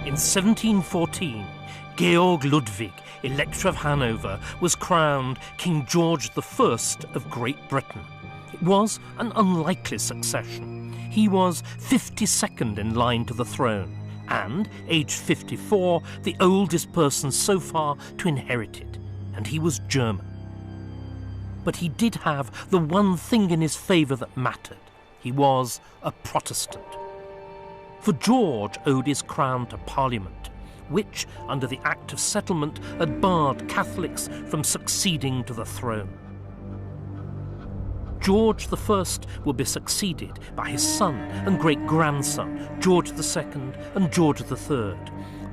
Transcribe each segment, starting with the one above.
In 1714, Georg Ludwig, Elector of Hanover, was crowned King George I of Great Britain. It was an unlikely succession. He was 52nd in line to the throne and, aged 54, the oldest person so far to inherit it, and he was German. But he did have the one thing in his favour that mattered. He was a Protestant. For George owed his crown to Parliament, which, under the Act of Settlement, had barred Catholics from succeeding to the throne. George I would be succeeded by his son and great-grandson, George II and George III.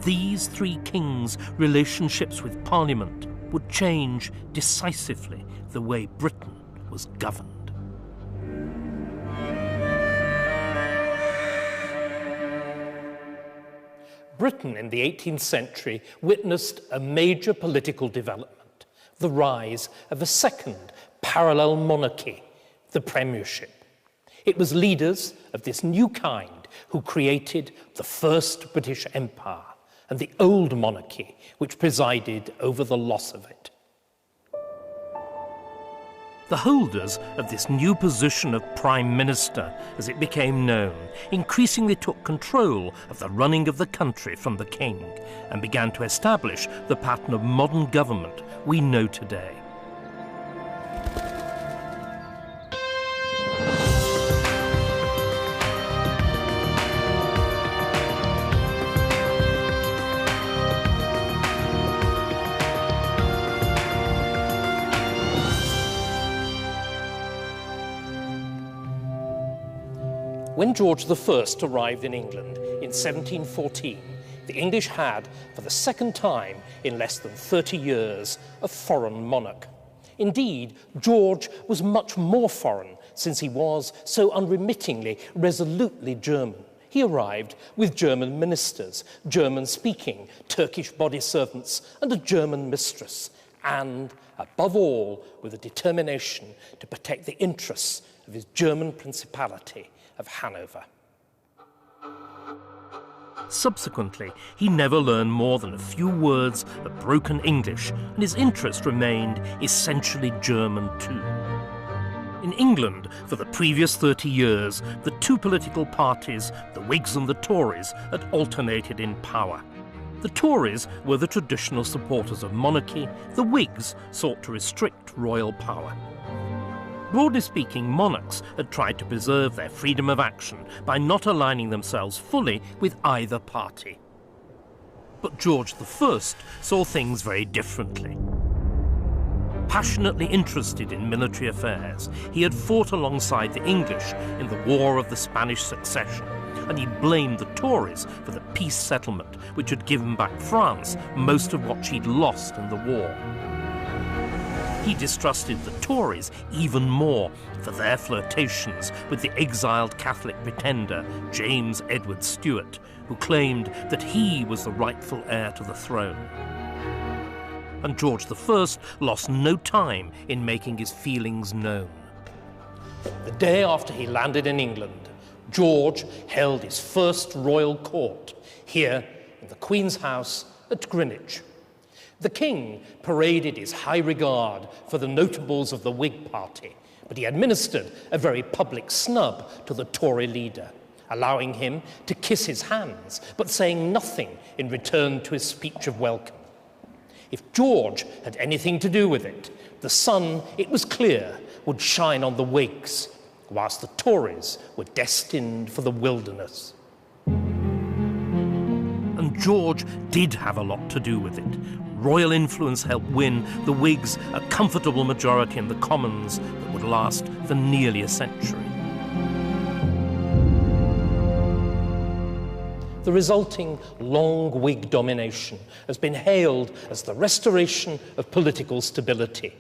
These three kings' relationships with Parliament would change decisively the way Britain was governed. Britain in the 18th century witnessed a major political development, the rise of a second parallel monarchy, the premiership. It was leaders of this new kind who created the First British Empire and the old monarchy which presided over the loss of it. The holders of this new position of Prime Minister, as it became known, increasingly took control of the running of the country from the king and began to establish the pattern of modern government we know today. When George I arrived in England in 1714, the English had, for the second time in less than 30 years, a foreign monarch. Indeed, George was much more foreign, since he was so unremittingly, resolutely German. He arrived with German ministers, German-speaking Turkish body servants, and a German mistress, and, above all, with a determination to protect the interests of his German principality of Hanover. Subsequently, he never learned more than a few words of broken English, and his interest remained essentially German too. In England, for the previous 30 years, the two political parties, the Whigs and the Tories, had alternated in power. The Tories were the traditional supporters of monarchy, the Whigs sought to restrict royal power. Broadly speaking, monarchs had tried to preserve their freedom of action by not aligning themselves fully with either party. But George I saw things very differently. Passionately interested in military affairs, he had fought alongside the English in the War of the Spanish Succession, and he blamed the Tories for the peace settlement which had given back France most of what she'd lost in the war. He distrusted the Tories even more for their flirtations with the exiled Catholic pretender James Edward Stuart, who claimed that he was the rightful heir to the throne. And George I lost no time in making his feelings known. The day after he landed in England, George held his first royal court here in the Queen's house at Greenwich. The king paraded his high regard for the notables of the Whig party, but he administered a very public snub to the Tory leader, allowing him to kiss his hands, but saying nothing in return to his speech of welcome. If George had anything to do with it, the sun, it was clear, would shine on the Whigs, whilst the Tories were destined for the wilderness. And George did have a lot to do with it. Royal influence helped win the Whigs a comfortable majority in the Commons that would last for nearly a century. The resulting long Whig domination has been hailed as the restoration of political stability.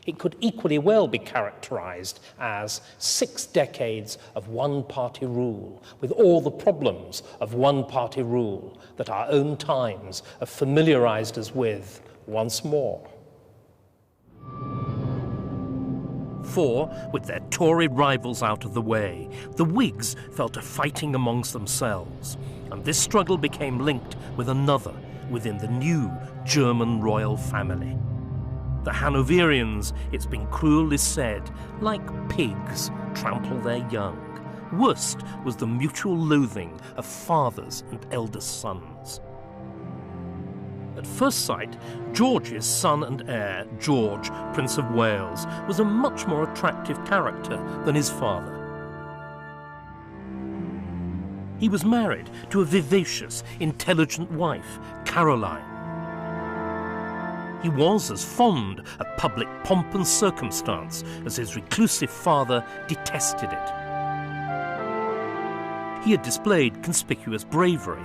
It could equally well be characterized as 6 decades of one-party rule, with all the problems of one-party rule that our own times have familiarized us with once more. For, with their Tory rivals out of the way, the Whigs fell to fighting amongst themselves, and this struggle became linked with another within the new German royal family. The Hanoverians, it's been cruelly said, like pigs, trample their young. Worst was the mutual loathing of fathers and eldest sons. At first sight, George's son and heir, George, Prince of Wales, was a much more attractive character than his father. He was married to a vivacious, intelligent wife, Caroline. He was as fond of public pomp and circumstance as his reclusive father detested it. He had displayed conspicuous bravery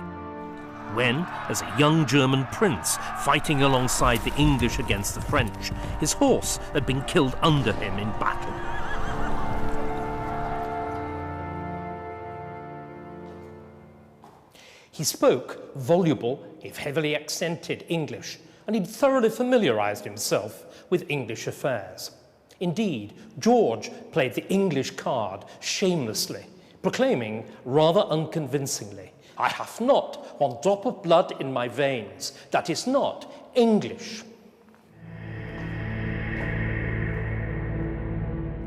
when, as a young German prince fighting alongside the English against the French, his horse had been killed under him in battle. He spoke voluble, if heavily accented, English, and he'd thoroughly familiarised himself with English affairs. Indeed, George played the English card shamelessly, proclaiming rather unconvincingly, "I have not one drop of blood in my veins that is not English."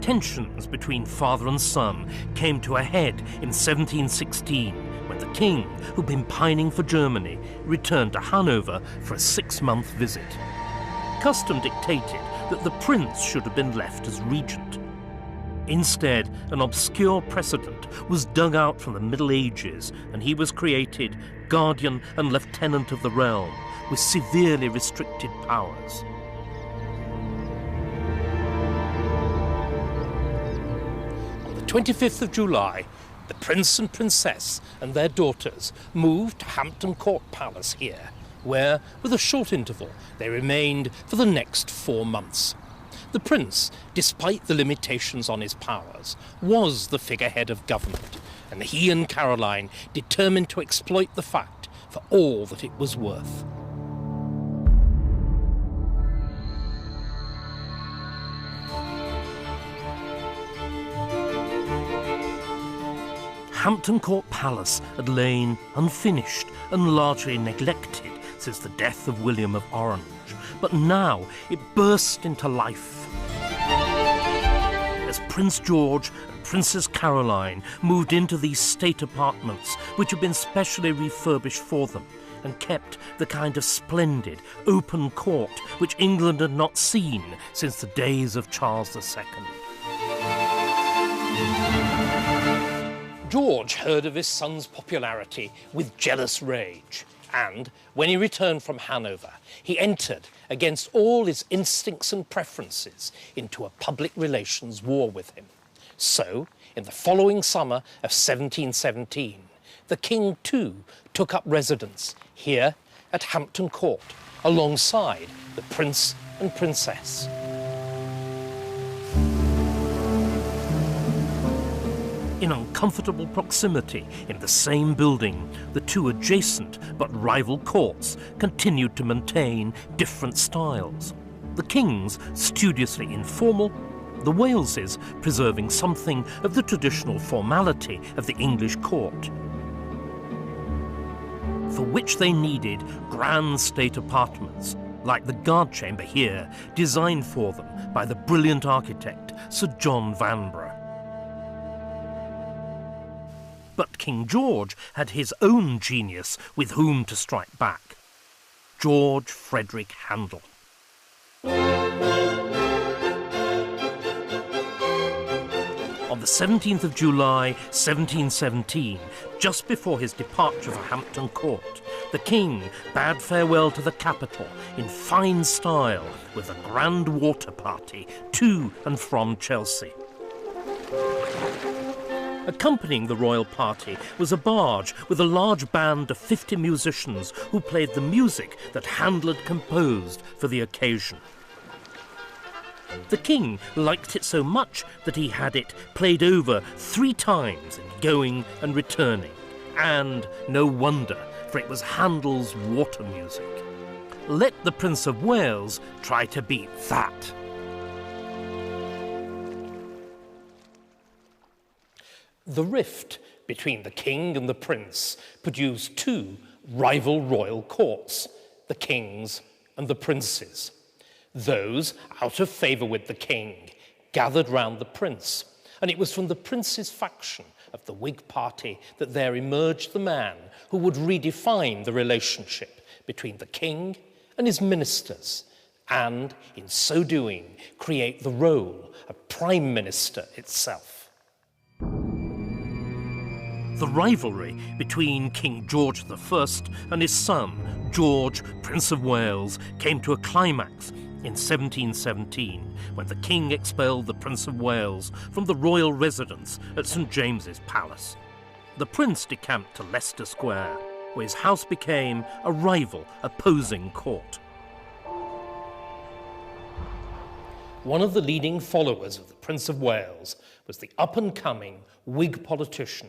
Tensions between father and son came to a head in 1716 when the king, who'd been pining for Germany, returned to Hanover for a 6-month visit. Custom dictated that the prince should have been left as regent. Instead, an obscure precedent was dug out from the Middle Ages, and he was created guardian and lieutenant of the realm, with severely restricted powers. On the 25th of July, the Prince and Princess and their daughters moved to Hampton Court Palace here, where, with a short interval, they remained for the next 4 months. The prince, despite the limitations on his powers, was the figurehead of government, and he and Caroline determined to exploit the fact for all that it was worth. Hampton Court Palace had lain unfinished and largely neglected since the death of William of Orange, but now it burst into life. As Prince George and Princess Caroline moved into these state apartments, which had been specially refurbished for them, and kept the kind of splendid, open court which England had not seen since the days of Charles II. George heard of his son's popularity with jealous rage, and when he returned from Hanover, he entered, against all his instincts and preferences, into a public relations war with him. So, in the following summer of 1717, the king too took up residence here at Hampton Court, alongside the prince and princess. In uncomfortable proximity in the same building, the two adjacent but rival courts continued to maintain different styles. The King's studiously informal, the Waleses preserving something of the traditional formality of the English court, for which they needed grand state apartments, like the guard chamber here, designed for them by the brilliant architect Sir John Vanbrugh. But King George had his own genius with whom to strike back. George Frederick Handel. On the 17th of July, 1717, just before his departure for Hampton Court, the King bade farewell to the capital in fine style with a grand water party to and from Chelsea. Accompanying the royal party was a barge with a large band of 50 musicians who played the music that Handel had composed for the occasion. The king liked it so much that he had it played over 3 times in going and returning, and no wonder, for it was Handel's water music. Let the Prince of Wales try to beat that. The rift between the king and the prince produced two rival royal courts, the king's and the prince's. Those out of favour with the king gathered round the prince, and it was from the prince's faction of the Whig party that there emerged the man who would redefine the relationship between the king and his ministers, and in so doing create the role of Prime Minister itself. The rivalry between King George I and his son, George, Prince of Wales, came to a climax in 1717, when the king expelled the Prince of Wales from the royal residence at St James's Palace. The prince decamped to Leicester Square, where his house became a rival, opposing court. One of the leading followers of the Prince of Wales was the up-and-coming Whig politician,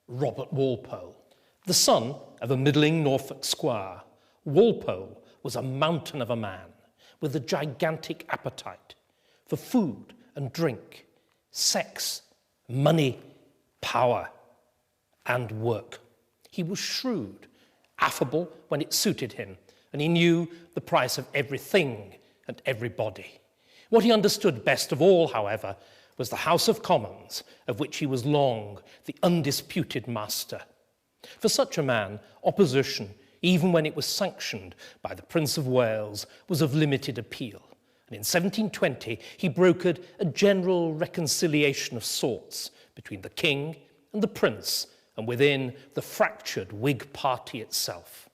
Robert Walpole. The son of a middling Norfolk squire, Walpole was a mountain of a man with a gigantic appetite for food and drink, sex, money, power, and work. He was shrewd, affable when it suited him, and he knew the price of everything and everybody. What he understood best of all, however, was the House of Commons, of which he was long the undisputed master. For such a man, opposition, even when it was sanctioned by the Prince of Wales, was of limited appeal. And in 1720, he brokered a general reconciliation of sorts between the king and the prince, and within the fractured Whig party itself.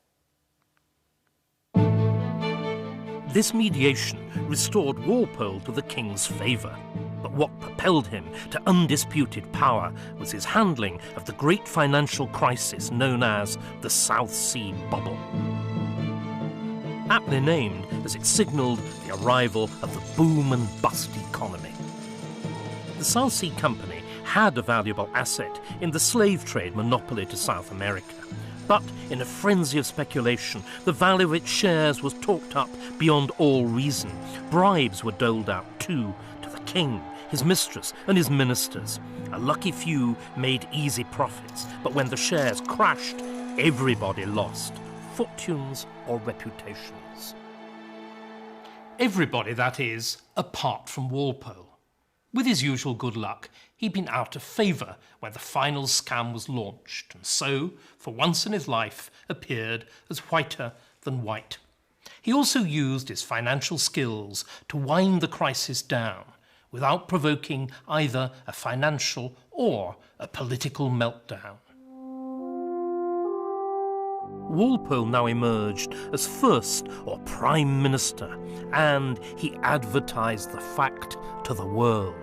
This mediation restored Walpole to the king's favour. But what propelled him to undisputed power was his handling of the great financial crisis known as the South Sea Bubble. Aptly named, as it signalled the arrival of the boom and bust economy. The South Sea Company had a valuable asset in the slave trade monopoly to South America. But in a frenzy of speculation, the value of its shares was talked up beyond all reason. Bribes were doled out too, to the king, his mistress and his ministers. A lucky few made easy profits, but when the shares crashed, everybody lost, fortunes or reputations. Everybody, that is, apart from Walpole. With his usual good luck, he'd been out of favour when the final scam was launched, and so, for once in his life, appeared as whiter than white. He also used his financial skills to wind the crisis down, without provoking either a financial or a political meltdown. Walpole now emerged as first or Prime Minister, and he advertised the fact to the world.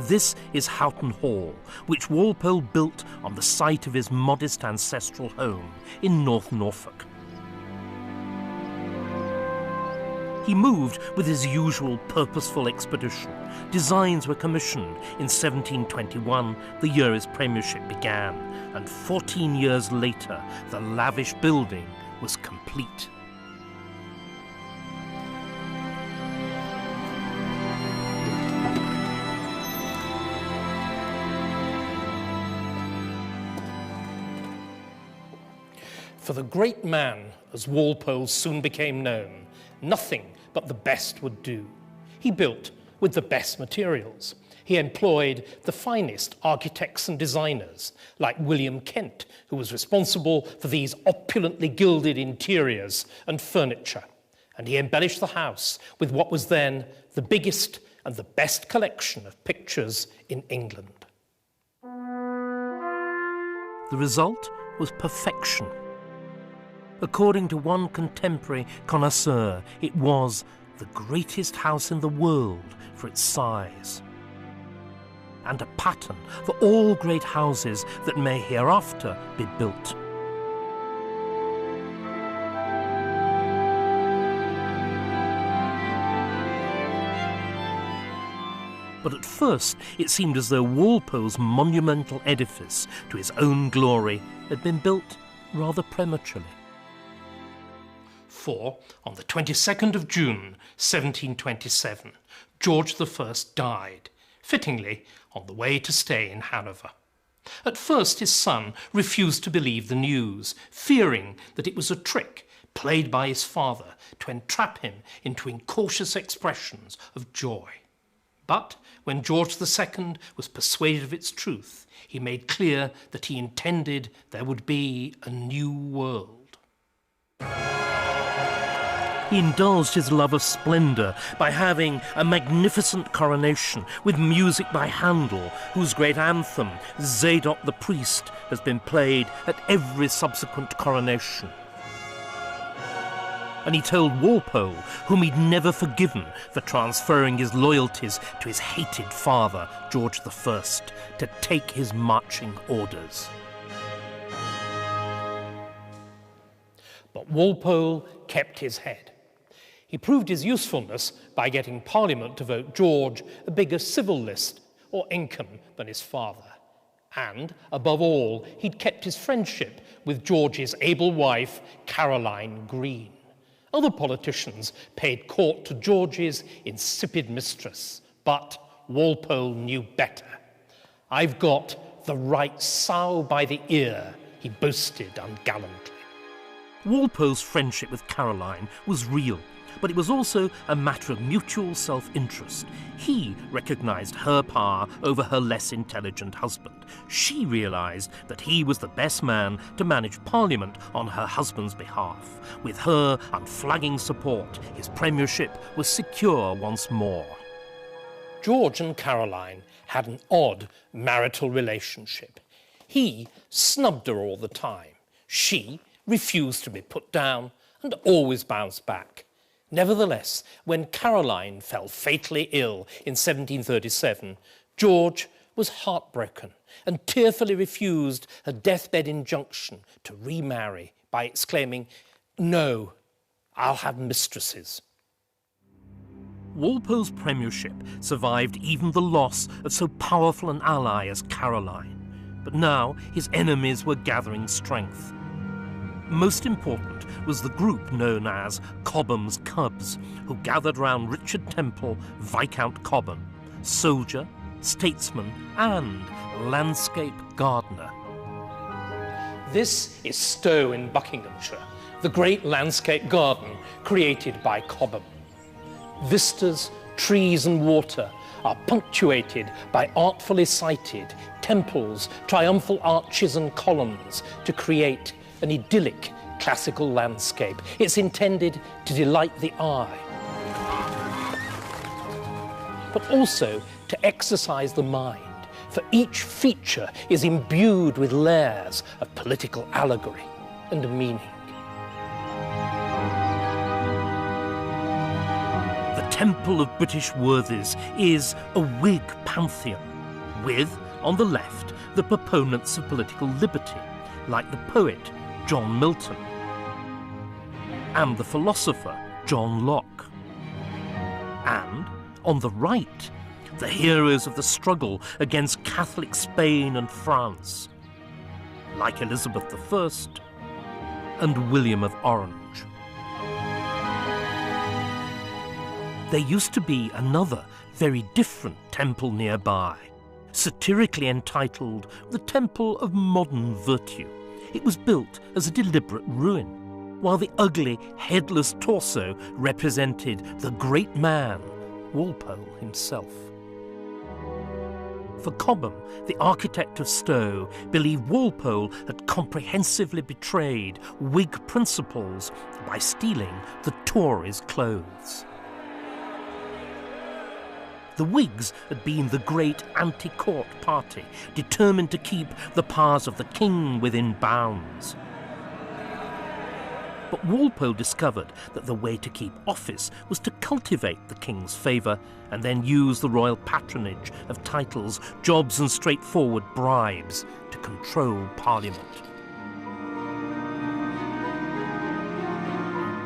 This is Houghton Hall, which Walpole built on the site of his modest ancestral home in North Norfolk. He moved with his usual purposeful expedition. Designs were commissioned in 1721, the year his premiership began, and 14 years later, the lavish building was complete. For the great man, as Walpole soon became known, nothing but the best would do. He built with the best materials. He employed the finest architects and designers, like William Kent, who was responsible for these opulently gilded interiors and furniture. And he embellished the house with what was then the biggest and the best collection of pictures in England. The result was perfection. According to one contemporary connoisseur, it was the greatest house in the world for its size, and a pattern for all great houses that may hereafter be built. But at first it seemed as though Walpole's monumental edifice to his own glory had been built rather prematurely. For, on the 22nd of June, 1727, George I died, fittingly on the way to stay in Hanover. At first his son refused to believe the news, fearing that it was a trick played by his father to entrap him into incautious expressions of joy. But when George II was persuaded of its truth, he made clear that he intended there would be a new world. He indulged his love of splendour by having a magnificent coronation with music by Handel, whose great anthem, Zadok the Priest, has been played at every subsequent coronation. And he told Walpole, whom he'd never forgiven for transferring his loyalties to his hated father, George I, to take his marching orders. But Walpole kept his head. He proved his usefulness by getting Parliament to vote George a bigger civil list or income than his father. And, above all, he'd kept his friendship with George's able wife, Caroline Green. Other politicians paid court to George's insipid mistress, but Walpole knew better. "I've got the right sow by the ear," he boasted ungallantly. Walpole's friendship with Caroline was real, but it was also a matter of mutual self-interest. He recognised her power over her less intelligent husband. She realised that he was the best man to manage Parliament on her husband's behalf. With her unflagging support, his premiership was secure once more. George and Caroline had an odd marital relationship. He snubbed her all the time. She refused to be put down and always bounced back. Nevertheless, when Caroline fell fatally ill in 1737, George was heartbroken and tearfully refused a deathbed injunction to remarry by exclaiming, "No, I'll have mistresses." Walpole's premiership survived even the loss of so powerful an ally as Caroline, but now his enemies were gathering strength. Most important was the group known as Cobham's Cubs, who gathered round Richard Temple, Viscount Cobham, soldier, statesman and landscape gardener. This is Stowe in Buckinghamshire, the great landscape garden created by Cobham. Vistas, trees and water are punctuated by artfully sited temples, triumphal arches and columns to create an idyllic classical landscape. It's intended to delight the eye, but also to exercise the mind, for each feature is imbued with layers of political allegory and meaning. The Temple of British Worthies is a Whig pantheon, with, on the left, the proponents of political liberty, like the poet John Milton, and the philosopher John Locke. And, on the right, the heroes of the struggle against Catholic Spain and France, like Elizabeth I and William of Orange. There used to be another, very different temple nearby, satirically entitled the Temple of Modern Virtue. It was built as a deliberate ruin, while the ugly, headless torso represented the great man, Walpole himself. For Cobham, the architect of Stowe believed Walpole had comprehensively betrayed Whig principles by stealing the Tories' clothes. The Whigs had been the great anti-court party, determined to keep the powers of the king within bounds. But Walpole discovered that the way to keep office was to cultivate the king's favour and then use the royal patronage of titles, jobs and straightforward bribes to control Parliament.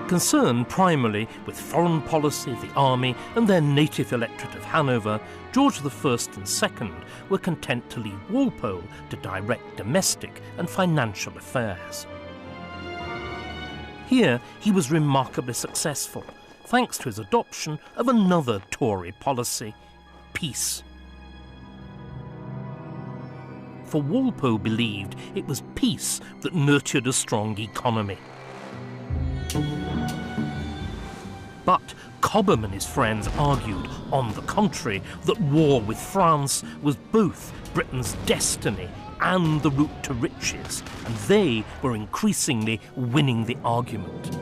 Concerned primarily with foreign policy, the army and their native electorate of Hanover, George I and II were content to leave Walpole to direct domestic and financial affairs. Here he was remarkably successful, thanks to his adoption of another Tory policy, peace. for Walpole believed it was peace that nurtured a strong economy. But Cobham and his friends argued, on the contrary, that war with France was both Britain's destiny and the route to riches, and they were increasingly winning the argument.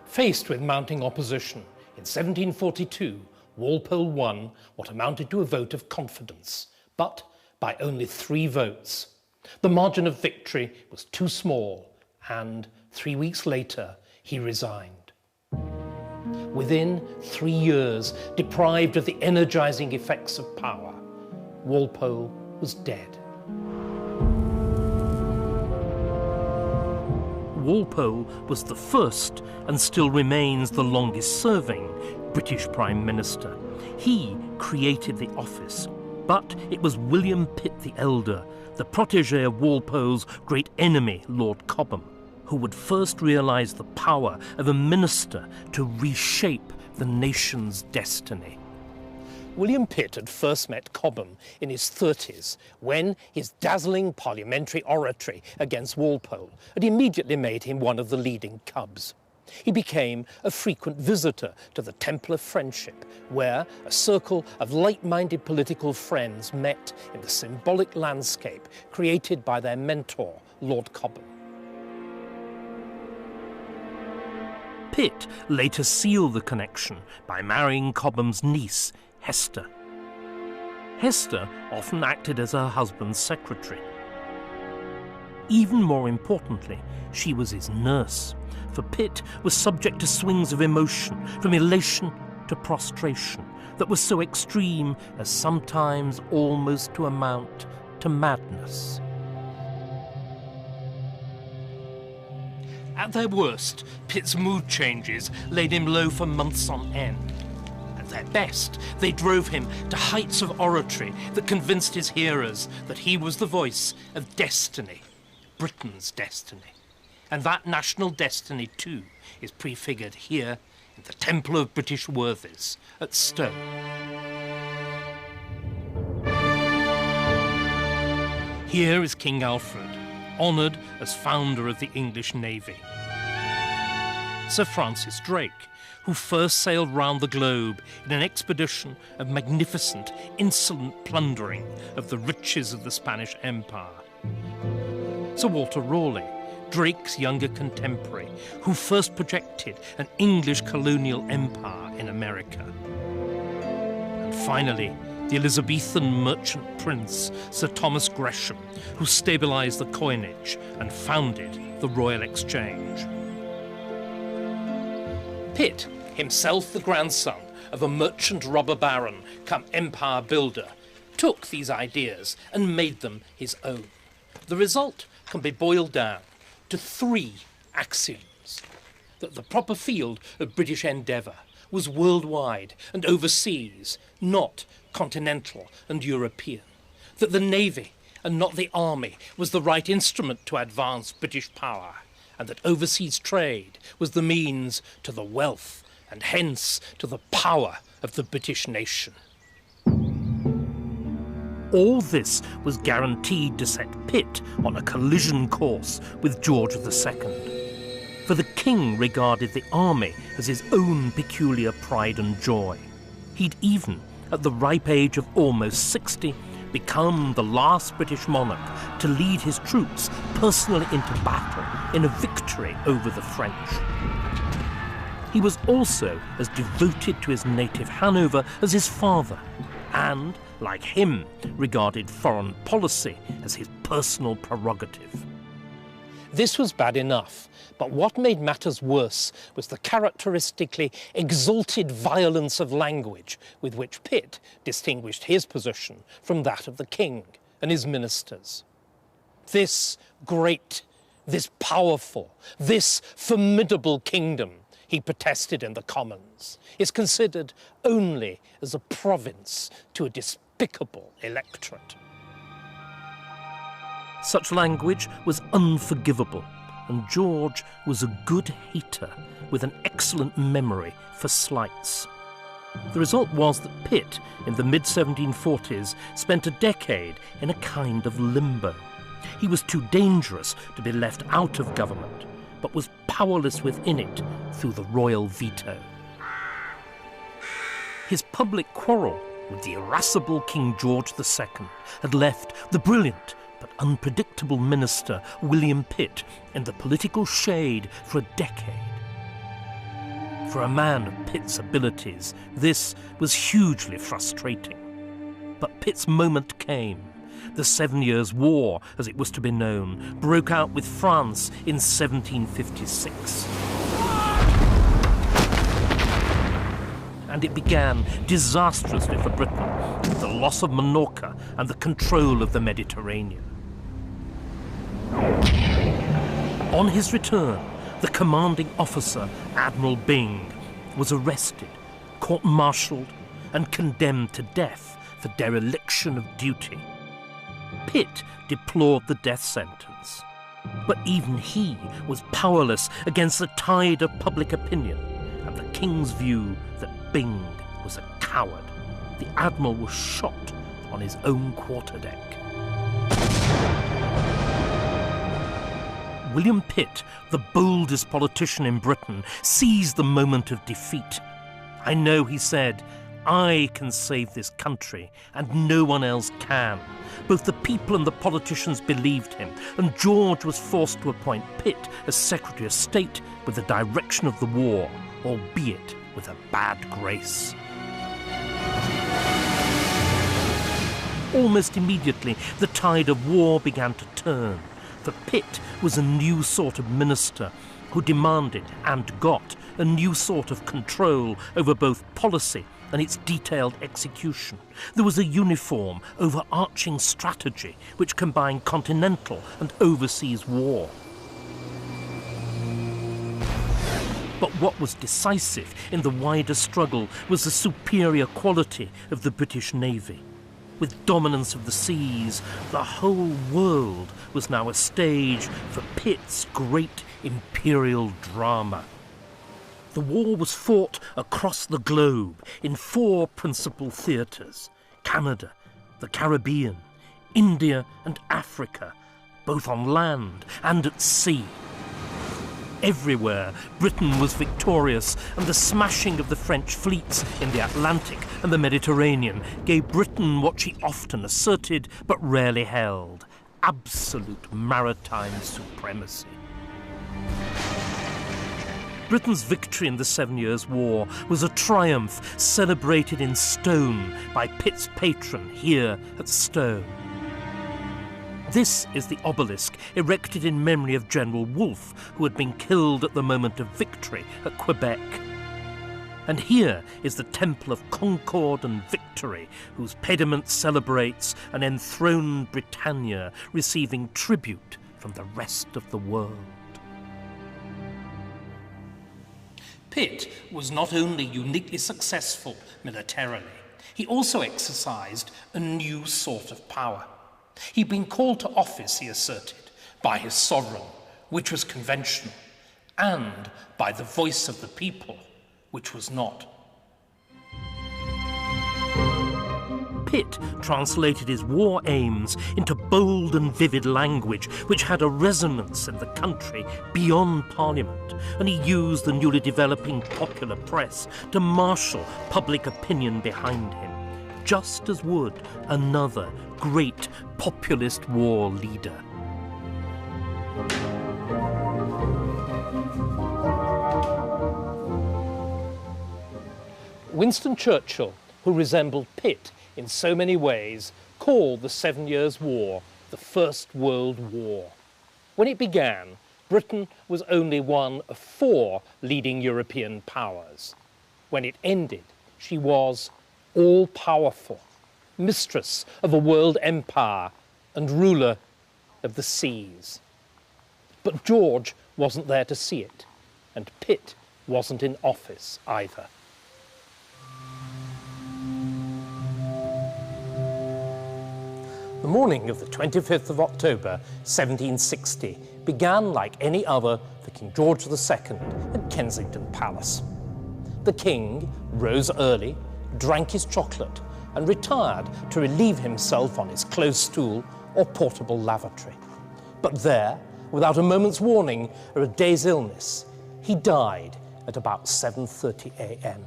Faced with mounting opposition, in 1742, Walpole won what amounted to a vote of confidence, but by only 3 votes. The margin of victory was too small, and 3 weeks later, he resigned. Within 3 years, deprived of the energizing effects of power, Walpole was dead. Walpole was the first, and still remains the longest-serving, British Prime Minister. He created the office, but it was William Pitt the Elder, the protégé of Walpole's great enemy, Lord Cobham, who would first realise the power of a minister to reshape the nation's destiny. William Pitt had first met Cobham in his 30s, when his dazzling parliamentary oratory against Walpole had immediately made him one of the leading cubs. He became a frequent visitor to the Temple of Friendship, where a circle of like-minded political friends met in the symbolic landscape created by their mentor, Lord Cobham. Pitt later sealed the connection by marrying Cobham's niece, Hester. Hester often acted as her husband's secretary. Even more importantly, she was his nurse, for Pitt was subject to swings of emotion, from elation to prostration, that was so extreme as sometimes almost to amount to madness. At their worst, Pitt's mood changes laid him low for months on end. At their best, they drove him to heights of oratory that convinced his hearers that he was the voice of destiny, Britain's destiny. And that national destiny, too, is prefigured here in the Temple of British Worthies at Stowe. Here is King Alfred, honoured as founder of the English Navy. Sir Francis Drake, who first sailed round the globe in an expedition of magnificent, insolent plundering of the riches of the Spanish Empire. Sir Walter Raleigh, Drake's younger contemporary, who first projected an English colonial empire in America. And finally, the Elizabethan merchant prince, Sir Thomas Gresham, who stabilised the coinage and founded the Royal Exchange. Pitt, himself the grandson of a merchant robber baron come empire builder, took these ideas and made them his own. The result can be boiled down to 3 axioms: that the proper field of British endeavour was worldwide and overseas, not continental and European; that the navy and not the army was the right instrument to advance British power, and that overseas trade was the means to the wealth and hence to the power of the British nation. All this was guaranteed to set Pitt on a collision course with George II. For the king regarded the army as his own peculiar pride and joy. He'd even, at the ripe age of almost 60, become the last British monarch to lead his troops personally into battle in a victory over the French. He was also as devoted to his native Hanover as his father, and, like him, regarded foreign policy as his personal prerogative. This was bad enough, but what made matters worse was the characteristically exalted violence of language with which Pitt distinguished his position from that of the king and his ministers. This great, this powerful, this formidable kingdom, he protested in the Commons, is considered only as a province to a despicable electorate. Such language was unforgivable, and George was a good hater with an excellent memory for slights. The result was that Pitt, in the mid-1740s, spent a decade in a kind of limbo. He was too dangerous to be left out of government, but was powerless within it through the royal veto. His public quarrel with the irascible King George II had left the brilliant but unpredictable minister William Pitt in the political shade for a decade. For a man of Pitt's abilities, this was hugely frustrating. But Pitt's moment came. The 7 Years' War, as it was to be known, broke out with France in 1756. And it began disastrously for Britain, with the loss of Minorca and the control of the Mediterranean. On his return, the commanding officer, Admiral Byng, was arrested, court-martialed, and condemned to death for dereliction of duty. Pitt deplored the death sentence, but even he was powerless against the tide of public opinion and the king's view that Byng was a coward. The admiral was shot on his own quarterdeck. William Pitt, the boldest politician in Britain, seized the moment of defeat. "I know," he said, "I can save this country, and no one else can." Both the people and the politicians believed him, and George was forced to appoint Pitt as Secretary of State with the direction of the war, albeit with a bad grace. Almost immediately, the tide of war began to turn. For Pitt was a new sort of minister who demanded and got a new sort of control over both policy and its detailed execution. There was a uniform, overarching strategy which combined continental and overseas war. But what was decisive in the wider struggle was the superior quality of the British Navy. With dominance of the seas, the whole world was now a stage for Pitt's great imperial drama. The war was fought across the globe in 4 principal theatres: Canada, the Caribbean, India and Africa, both on land and at sea. Everywhere, Britain was victorious, and the smashing of the French fleets in the Atlantic and the Mediterranean gave Britain what she often asserted but rarely held: absolute maritime supremacy. Britain's victory in the 7 Years' War was a triumph celebrated in stone by Pitt's patron here at Stowe. This is the obelisk erected in memory of General Wolfe, who had been killed at the moment of victory at Quebec. And here is the Temple of Concord and Victory, whose pediment celebrates an enthroned Britannia receiving tribute from the rest of the world. Pitt was not only uniquely successful militarily, he also exercised a new sort of power. He'd been called to office, he asserted, by his sovereign, which was conventional, and by the voice of the people, which was not. Pitt translated his war aims into bold and vivid language which had a resonance in the country beyond Parliament, and he used the newly developing popular press to marshal public opinion behind him, just as would another great populist war leader. Winston Churchill, who resembled Pitt in so many ways, called the 7 Years' War the First World War. When it began, Britain was only one of 4 leading European powers. When it ended, she was all-powerful, mistress of a world empire and ruler of the seas. But George wasn't there to see it, and Pitt wasn't in office either. The morning of the 25th of October, 1760, began like any other for King George II at Kensington Palace. The king rose early, drank his chocolate, and retired to relieve himself on his close stool or portable lavatory. But there, without a moment's warning or a day's illness, he died at about 7:30 a.m.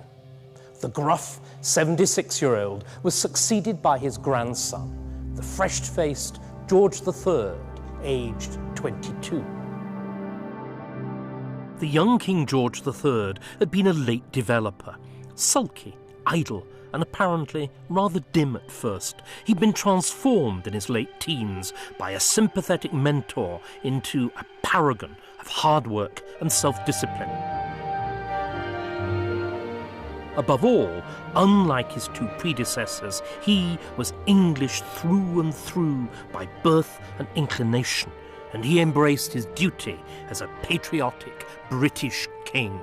The gruff 76-year-old was succeeded by his grandson, the fresh-faced George III, aged 22. The young King George III had been a late developer, sulky, idle, and apparently rather dim at first. He'd been transformed in his late teens by a sympathetic mentor into a paragon of hard work and self-discipline. Above all, unlike his two predecessors, he was English through and through by birth and inclination, and he embraced his duty as a patriotic British king.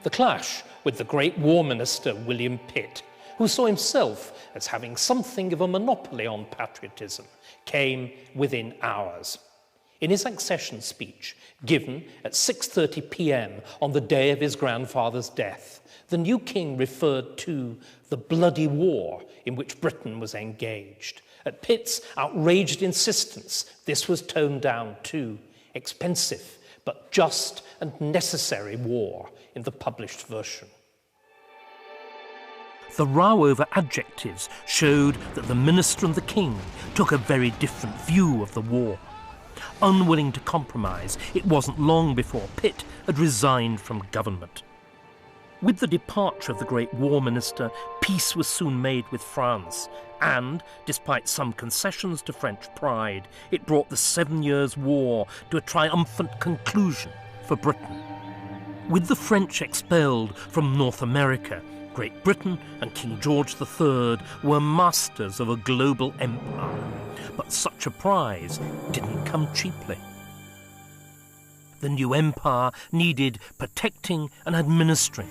The clash with the great War Minister William Pitt, who saw himself as having something of a monopoly on patriotism, came within hours. In his accession speech, given at 6:30 p.m. on the day of his grandfather's death, the new king referred to the bloody war in which Britain was engaged. At Pitt's outraged insistence, this was toned down to expensive but just and necessary war in the published version. The row over adjectives showed that the minister and the king took a very different view of the war. Unwilling to compromise, it wasn't long before Pitt had resigned from government. With the departure of the great war minister, peace was soon made with France, and, despite some concessions to French pride, it brought the 7 Years' War to a triumphant conclusion for Britain. With the French expelled from North America, Great Britain and King George III were masters of a global empire. But such a prize didn't come cheaply. The new empire needed protecting and administering.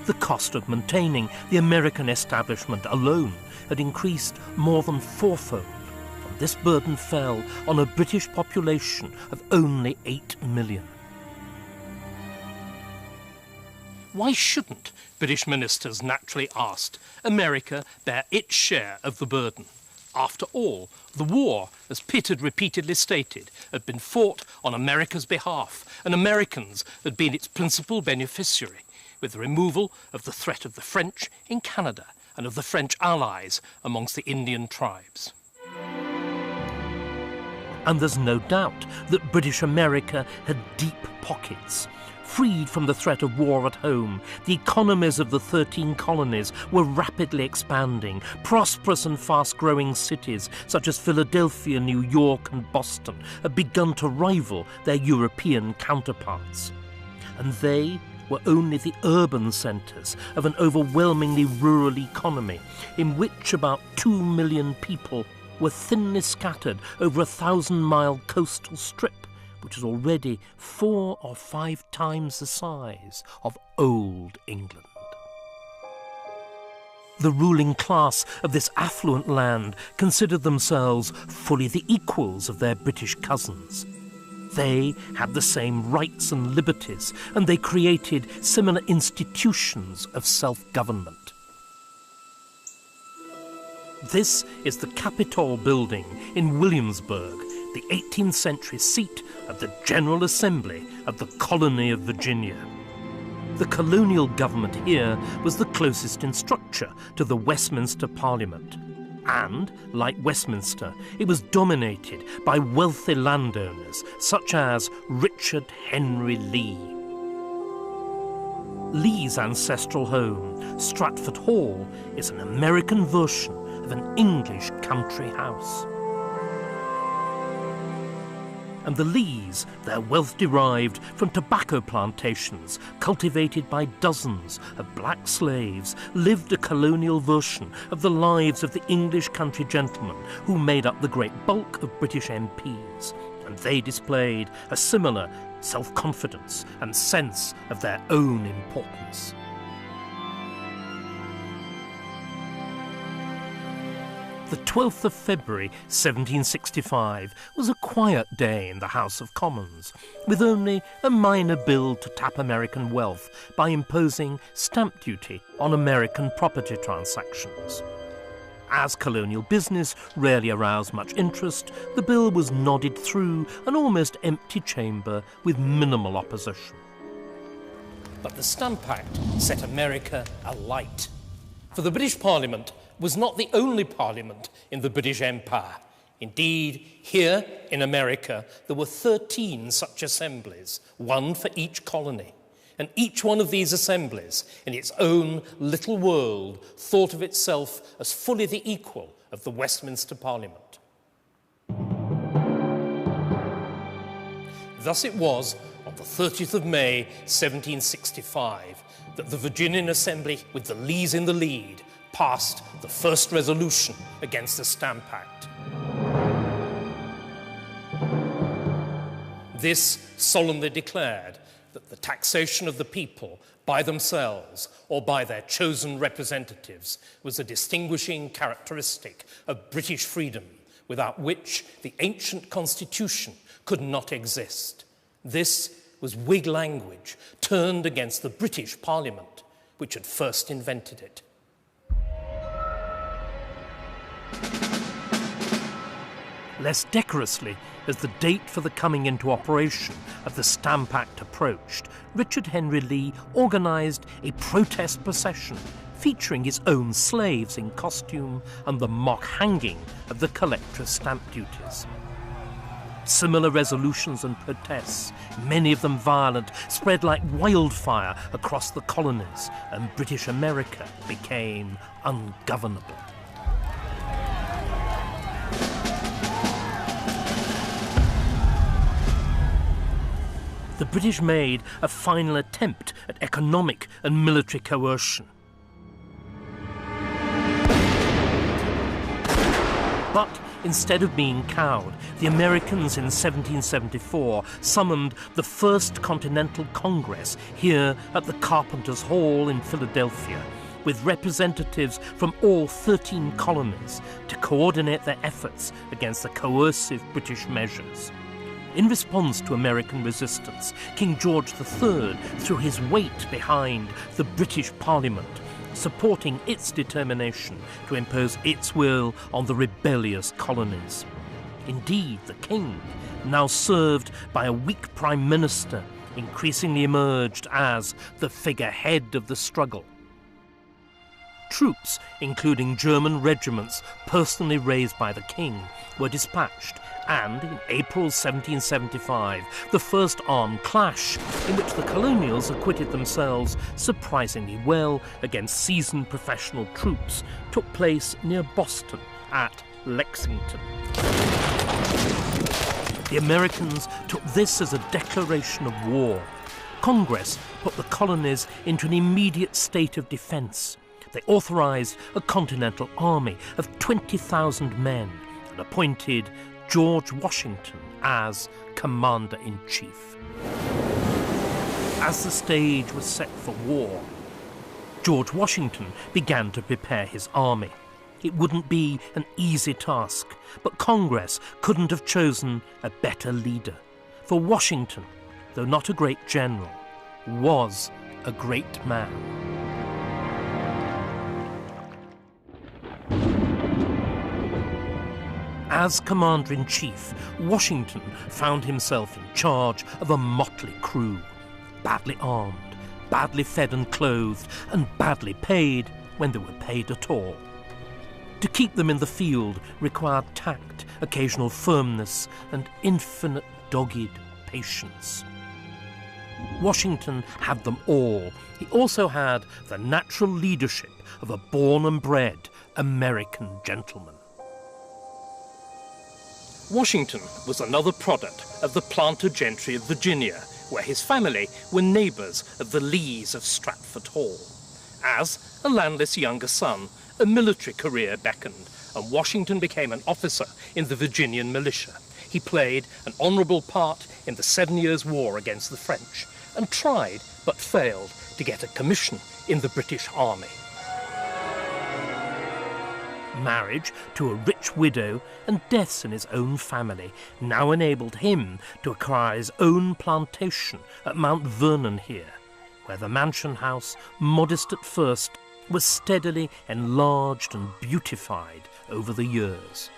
The cost of maintaining the American establishment alone had increased more than fourfold, and this burden fell on a British population of only 8 million. Why shouldn't, British ministers naturally asked, America bear its share of the burden? After all, the war, as Pitt had repeatedly stated, had been fought on America's behalf, and Americans had been its principal beneficiary, with the removal of the threat of the French in Canada and of the French allies amongst the Indian tribes. And there's no doubt that British America had deep pockets. Freed from the threat of war at home, the economies of the 13 colonies were rapidly expanding. Prosperous and fast-growing cities such as Philadelphia, New York and Boston had begun to rival their European counterparts. And they were only the urban centres of an overwhelmingly rural economy in which about 2 million people were thinly scattered over a 1,000-mile coastal strip, which is already 4 or 5 times the size of old England. The ruling class of this affluent land considered themselves fully the equals of their British cousins. They had the same rights and liberties, and they created similar institutions of self-government. This is the Capitol building in Williamsburg, the 18th century seat of the General Assembly of the Colony of Virginia. The colonial government here was the closest in structure to the Westminster Parliament. And, like Westminster, it was dominated by wealthy landowners such as Richard Henry Lee. Lee's ancestral home, Stratford Hall, is an American version of an English country house. And the Lees, their wealth derived from tobacco plantations cultivated by dozens of black slaves, lived a colonial version of the lives of the English country gentlemen who made up the great bulk of British MPs, and they displayed a similar self-confidence and sense of their own importance. The 12th of February 1765 was a quiet day in the House of Commons, with only a minor bill to tap American wealth by imposing stamp duty on American property transactions. As colonial business rarely aroused much interest, the bill was nodded through an almost empty chamber with minimal opposition. But the Stamp Act set America alight. For the British Parliament was not the only parliament in the British Empire. Indeed, here in America, there were 13 such assemblies, one for each colony. And each one of these assemblies, in its own little world, thought of itself as fully the equal of the Westminster Parliament. Thus it was, on the 30th of May, 1765, that the Virginian Assembly, with the Lees in the lead, passed the first resolution against the Stamp Act. This solemnly declared that the taxation of the people by themselves or by their chosen representatives was a distinguishing characteristic of British freedom, without which the ancient constitution could not exist. This was Whig language turned against the British Parliament, which had first invented it. Less decorously, as the date for the coming into operation of the Stamp Act approached, Richard Henry Lee organised a protest procession featuring his own slaves in costume and the mock hanging of the collector of stamp duties. Similar resolutions and protests, many of them violent, spread like wildfire across the colonies, and British America became ungovernable. The British made a final attempt at economic and military coercion. But instead of being cowed, the Americans in 1774 summoned the First Continental Congress here at the Carpenters' Hall in Philadelphia, with representatives from all 13 colonies to coordinate their efforts against the coercive British measures. In response to American resistance, King George III threw his weight behind the British Parliament, supporting its determination to impose its will on the rebellious colonies. Indeed, the king, now served by a weak prime minister, increasingly emerged as the figurehead of the struggle. Troops, including German regiments personally raised by the king, were dispatched, and in April 1775, the first armed clash, in which the colonials acquitted themselves surprisingly well against seasoned professional troops, took place near Boston at Lexington. The Americans took this as a declaration of war. Congress put the colonies into an immediate state of defense. They authorized a continental army of 20,000 men and appointed George Washington as Commander-in-Chief. As the stage was set for war, George Washington began to prepare his army. It wouldn't be an easy task, but Congress couldn't have chosen a better leader. For Washington, though not a great general, was a great man. As Commander-in-Chief, Washington found himself in charge of a motley crew, badly armed, badly fed and clothed, and badly paid when they were paid at all. To keep them in the field required tact, occasional firmness, and infinite dogged patience. Washington had them all. He also had the natural leadership of a born and bred American gentleman. Washington was another product of the planter gentry of Virginia, where his family were neighbours of the Lees of Stratford Hall. As a landless younger son, a military career beckoned, and Washington became an officer in the Virginian militia. He played an honourable part in the 7 Years' War against the French, and tried, but failed, to get a commission in the British Army. Marriage to a rich widow and deaths in his own family now enabled him to acquire his own plantation at Mount Vernon here, where the mansion house, modest at first, was steadily enlarged and beautified over the years.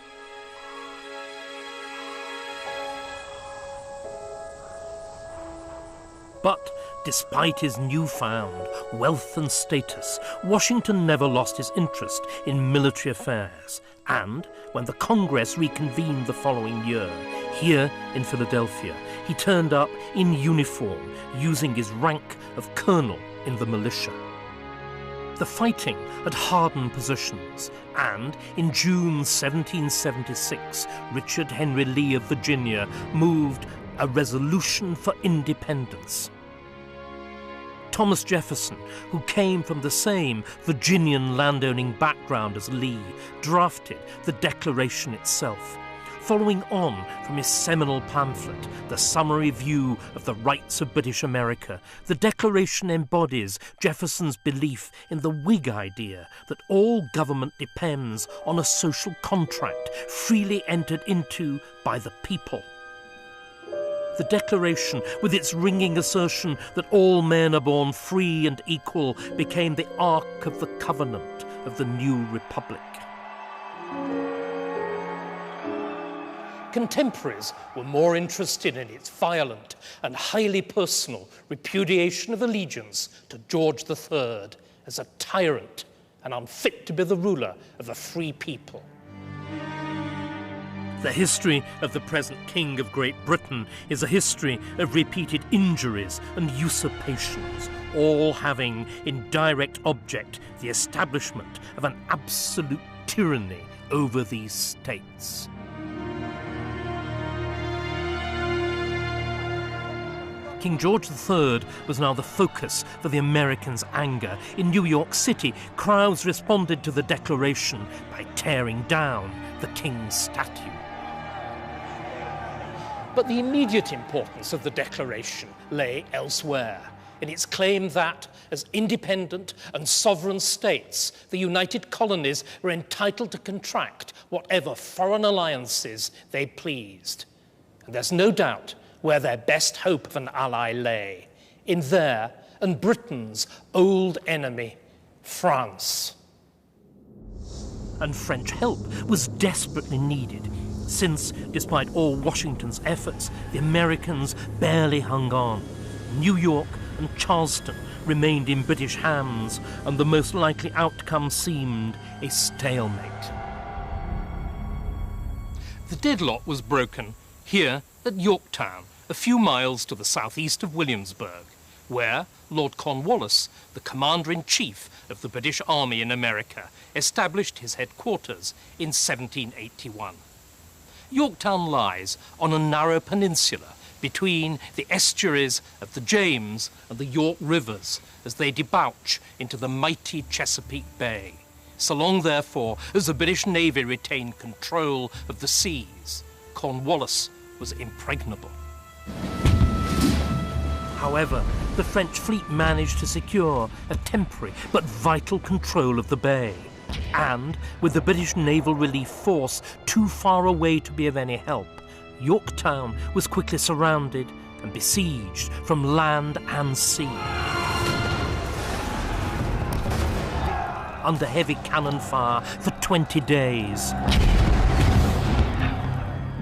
But despite his newfound wealth and status, Washington never lost his interest in military affairs, and when the Congress reconvened the following year, here in Philadelphia, he turned up in uniform, using his rank of colonel in the militia. The fighting had hardened positions, and in June 1776, Richard Henry Lee of Virginia moved a resolution for independence. Thomas Jefferson, who came from the same Virginian landowning background as Lee, drafted the Declaration itself, following on from his seminal pamphlet, The Summary View of the Rights of British America. The Declaration embodies Jefferson's belief in the Whig idea that all government depends on a social contract freely entered into by the people. The Declaration, with its ringing assertion that all men are born free and equal, became the Ark of the Covenant of the new republic. Contemporaries were more interested in its violent and highly personal repudiation of allegiance to George III as a tyrant and unfit to be the ruler of a free people. The history of the present King of Great Britain is a history of repeated injuries and usurpations, all having in direct object the establishment of an absolute tyranny over these states. King George III was now the focus for the Americans' anger. In New York City, crowds responded to the Declaration by tearing down the King's statue. But the immediate importance of the Declaration lay elsewhere, in its claim that, as independent and sovereign states, the United Colonies were entitled to contract whatever foreign alliances they pleased. And there's no doubt where their best hope of an ally lay, in their and Britain's old enemy, France. And French help was desperately needed, since, despite all Washington's efforts, the Americans barely hung on. New York and Charleston remained in British hands, and the most likely outcome seemed a stalemate. The deadlock was broken here at Yorktown, a few miles to the southeast of Williamsburg, where Lord Cornwallis, the commander-in-chief of the British Army in America, established his headquarters in 1781. Yorktown lies on a narrow peninsula between the estuaries of the James and the York rivers as they debouch into the mighty Chesapeake Bay. So long, therefore, as the British Navy retained control of the seas, Cornwallis was impregnable. However, the French fleet managed to secure a temporary but vital control of the bay. And, with the British naval relief force too far away to be of any help, Yorktown was quickly surrounded and besieged from land and sea. Under heavy cannon fire for 20 days,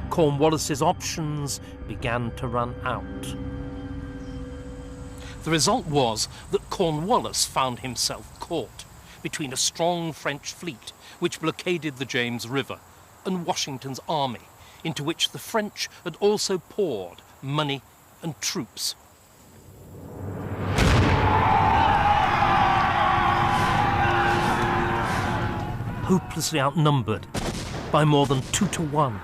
Cornwallis's options began to run out. The result was that Cornwallis found himself caught between a strong French fleet which blockaded the James River and Washington's army, into which the French had also poured money and troops. Hopelessly outnumbered by more than 2 to 1,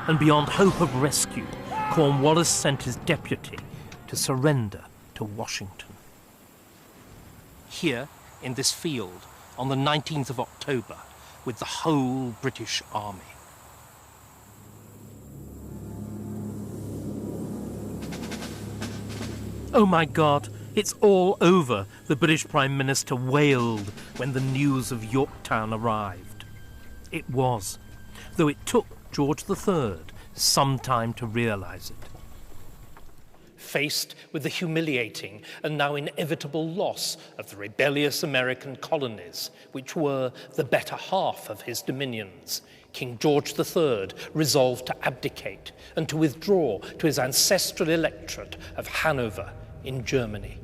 and beyond hope of rescue, Cornwallis sent his deputy to surrender to Washington. Here, in this field, on the 19th of October, with the whole British Army. "Oh my God, it's all over," the British Prime Minister wailed when the news of Yorktown arrived. It was, though it took George III some time to realise it. Faced with the humiliating and now inevitable loss of the rebellious American colonies, which were the better half of his dominions, King George III resolved to abdicate and to withdraw to his ancestral electorate of Hanover in Germany.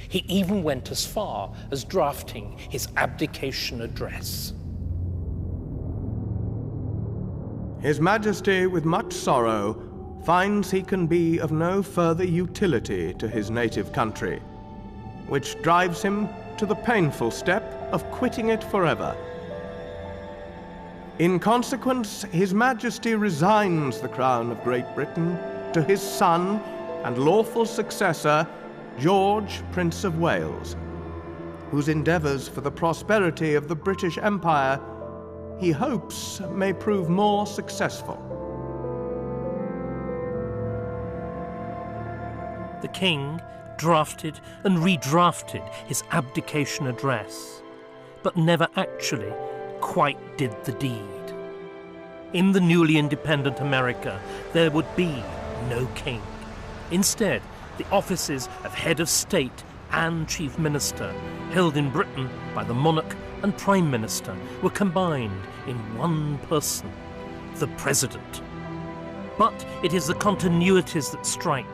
He even went as far as drafting his abdication address. His Majesty, with much sorrow, finds he can be of no further utility to his native country, which drives him to the painful step of quitting it forever. In consequence, His Majesty resigns the crown of Great Britain to his son and lawful successor, George, Prince of Wales, whose endeavours for the prosperity of the British Empire he hopes may prove more successful. The king drafted and redrafted his abdication address, but never actually quite did the deed. In the newly independent America, there would be no king. Instead, the offices of head of state and chief minister, held in Britain by the monarch and prime minister, were combined in one person, the president. But it is the continuities that strike.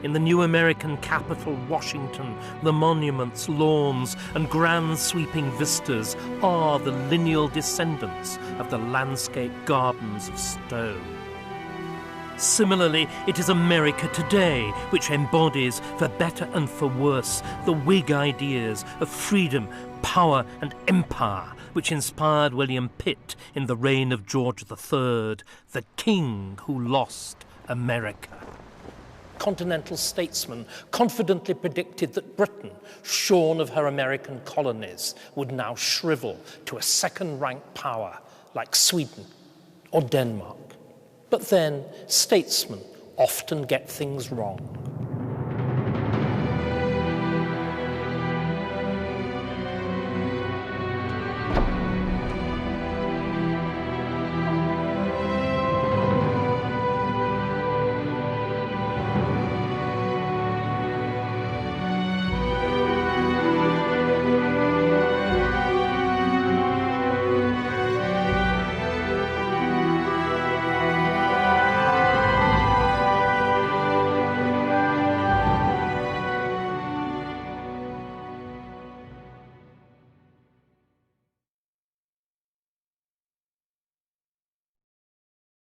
In the new American capital, Washington, the monuments, lawns, and grand sweeping vistas are the lineal descendants of the landscape gardens of stone. Similarly, it is America today which embodies, for better and for worse, the Whig ideas of freedom, power, and empire which inspired William Pitt in the reign of George III, the king who lost America. Continental statesmen confidently predicted that Britain, shorn of her American colonies, would now shrivel to a second-rank power like Sweden or Denmark. But then statesmen often get things wrong.